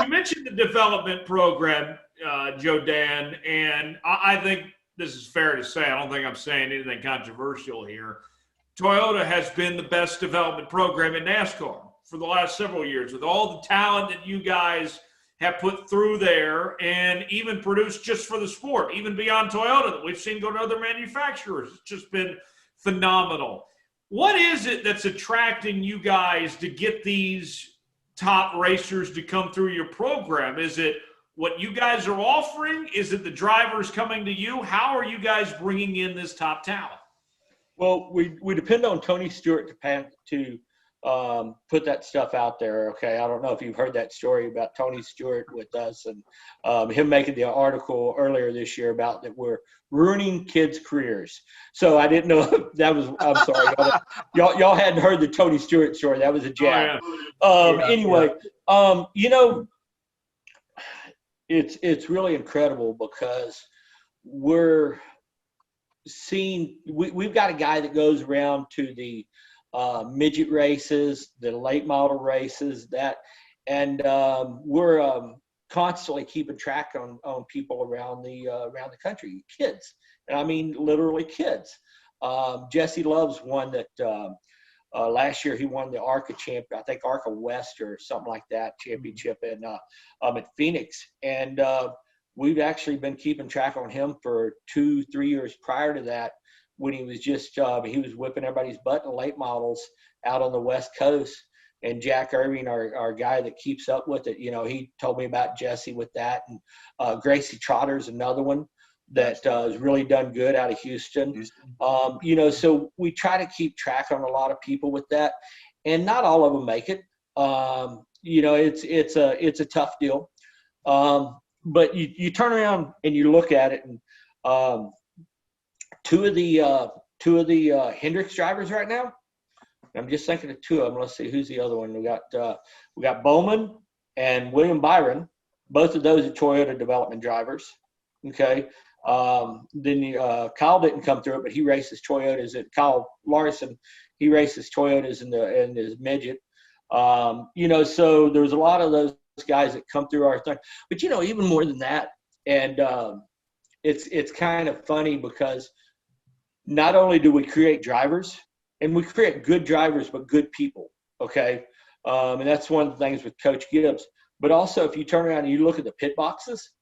you mentioned the development program, Joe Dan, and I think this is fair to say. I don't think I'm saying anything controversial here. Toyota has been the best development program in NASCAR for the last several years, with all the talent that you guys have put through there and even produced just for the sport, even beyond Toyota that we've seen go to other manufacturers. It's just been phenomenal. What is it that's attracting you guys to get these top racers to come through your program? Is it what you guys are offering? Is it the drivers coming to you? How are you guys bringing in this top talent? Well, we depend on Tony Stewart to put that stuff out there. Okay, I don't know if you've heard that story about Tony Stewart with us and him making the article earlier this year about that we're ruining kids' careers. So I didn't know if that was. I'm sorry, y'all hadn't heard the Tony Stewart story. That was a jab. Oh, yeah. Anyway, you know, it's really incredible because we've got a guy that goes around to the midget races, the late model races, and we're constantly keeping track on people around the country, kids, and I mean literally kids. Jesse Love's one that last year he won the ARCA champion, I think ARCA West or something like that championship at Phoenix, and we've actually been keeping track on him for 2-3 years prior to that, when he was just he was whipping everybody's butt in the late models out on the West Coast. And Jack Irving, our guy that keeps up with it, you know, he told me about Jesse with that. And Gracie Trotter's another one that has really done good out of Houston. You know, so we try to keep track on a lot of people with that, and not all of them make it. You know, it's a tough deal. But you turn around and you look at it, and two of the Hendricks drivers right now. I'm just thinking of two of them. Let's see, who's the other one? We got Bowman and William Byron. Both of those are Toyota development drivers. Okay. Then Kyle didn't come through it, but he races Toyotas. Kyle Larson, he races Toyotas in his midget. You know, so there's a lot of those guys that come through our thing. But you know, even more than that, and it's kind of funny because not only do we create drivers, and we create good drivers, but good people, okay? And that's one of the things with Coach Gibbs. But also, if you turn around and you look at the pit boxes,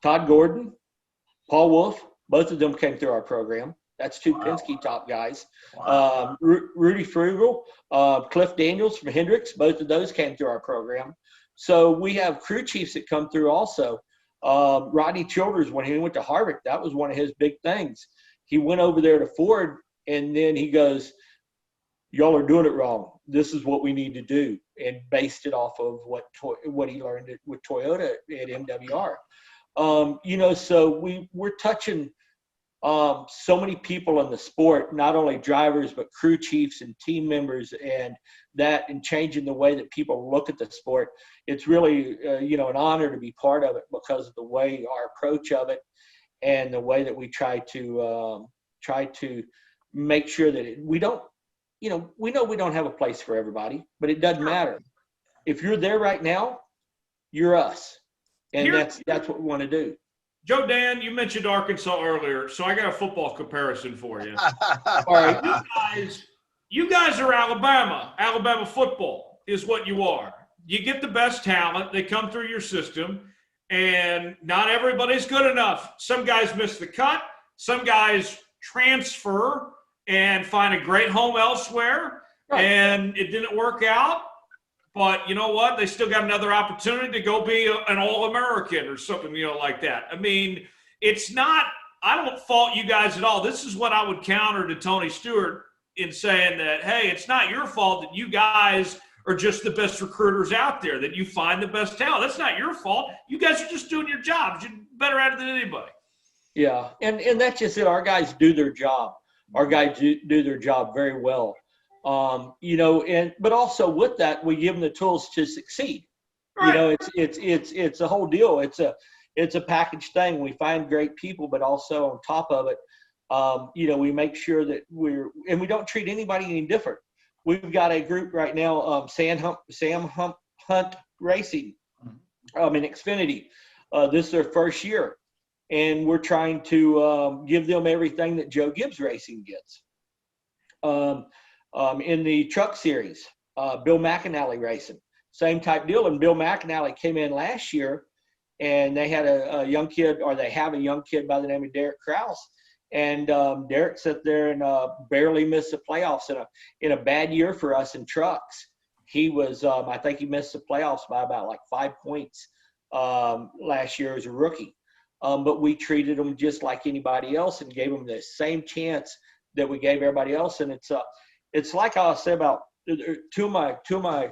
Todd Gordon, Paul Wolf, both of them came through our program. That's two Penske top guys. Wow. Rudy Frugal, Cliff Daniels from Hendricks, both of those came through our program. So we have crew chiefs that come through also. Rodney Childers, when he went to Harvick, that was one of his big things. He went over there to Ford, and then he goes, y'all are doing it wrong. This is what we need to do, and based it off of what he learned with Toyota at MWR. You know, so we're touching so many people in the sport, not only drivers, but crew chiefs and team members, and changing the way that people look at the sport. It's really, you know, an honor to be part of it because of the way our approach of it and the way that we try to make sure that we don't, you know we don't have a place for everybody, but it doesn't matter. If you're there right now, you're us. And that's what we want to do. Joe Dan, you mentioned Arkansas earlier, so I got a football comparison for you. All right. You guys are Alabama. Alabama football is what you are. You get the best talent. They come through your system, and not everybody's good enough. Some guys miss the cut. Some guys transfer and find a great home elsewhere, and it didn't work out. But you know what? They still got another opportunity to go be an All-American or something, you know, like that. I mean, it's not – I don't fault you guys at all. This is what I would counter to Tony Stewart in saying that, hey, it's not your fault that you guys are just the best recruiters out there, that you find the best talent. That's not your fault. You guys are just doing your jobs. You're better at it than anybody. Yeah, and that's just it. Our guys do their job. Our guys do their job very well. You know, but also with that, we give them the tools to succeed. Right. You know, it's a whole deal. It's a package thing. We find great people, but also on top of it, you know, we make sure that we don't treat anybody any different. We've got a group right now, Sam Hunt Racing. in Xfinity. This is their first year, and we're trying to give them everything that Joe Gibbs Racing gets. In the truck series, Bill McAnally Racing, same type deal. And Bill McAnally came in last year, and they had a young kid, or they have a young kid by the name of Derek Kraus. And Derek sat there and barely missed the playoffs in a bad year for us in trucks. He was, I think he missed the playoffs by about like 5 points last year as a rookie. But we treated him just like anybody else and gave him the same chance that we gave everybody else. And it's like I say about two of my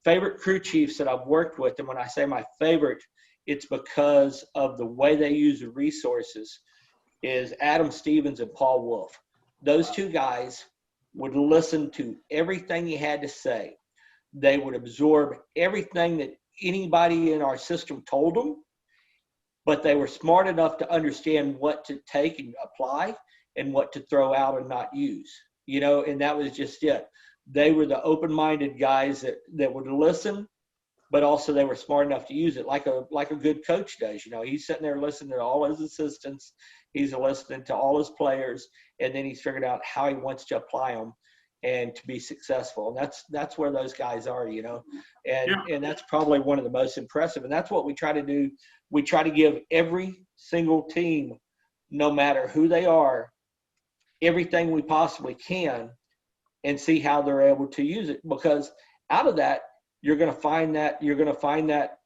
favorite crew chiefs that I've worked with. And when I say my favorite, it's because of the way they use the resources, is Adam Stevens and Paul Wolf. Those two guys would listen to everything you had to say. They would absorb everything that anybody in our system told them, but they were smart enough to understand what to take and apply and what to throw out and not use, and that was just it. They were the open-minded guys that would listen, but also they were smart enough to use it like a good coach does. He's sitting there listening to all his assistants. He's listening to all his players, and then he's figured out how he wants to apply them and to be successful. And that's where those guys are, and that's probably one of the most impressive. And that's what we try to do. We try to give every single team, no matter who they are, everything we possibly can and see how they're able to use it. Because out of that, you're going to find that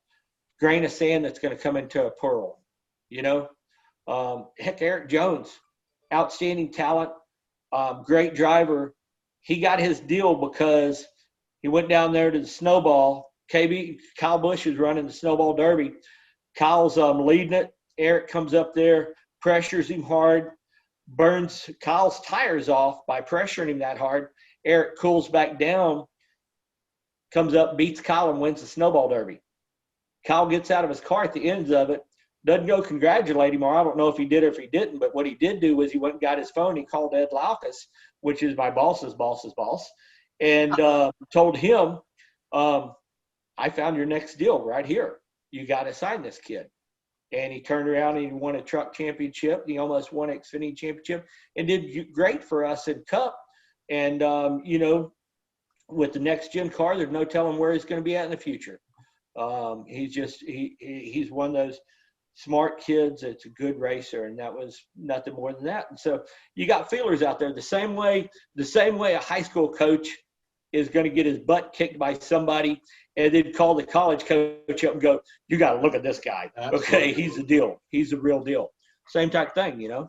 grain of sand that's going to come into a pearl, Heck, Eric Jones, outstanding talent, great driver. He got his deal because he went down there to the snowball. Kyle Busch is running the snowball derby. Kyle's leading it. Eric comes up there, pressures him hard, burns Kyle's tires off by pressuring him that hard. Eric cools back down, comes up, beats Kyle, and wins the snowball derby. Kyle gets out of his car at the ends of it, doesn't go congratulate him, or I don't know if he did or if he didn't, but what he did do was he went and got his phone. He called Ed Laukus, which is my boss's boss's boss, and told him, I found your next deal right here. You got to sign this kid. And he turned around and he won a truck championship. He almost won an Xfinity championship and did great for us in Cup. And, with the next gen car, there's no telling where he's going to be at in the future. He's one of those smart kids that's a good racer, and that was nothing more than that. And so you got feelers out there the same way a high school coach is going to get his butt kicked by somebody and then call the college coach up and go, you got to look at this guy. Absolutely. Okay, he's the deal. He's the real deal. Same type thing,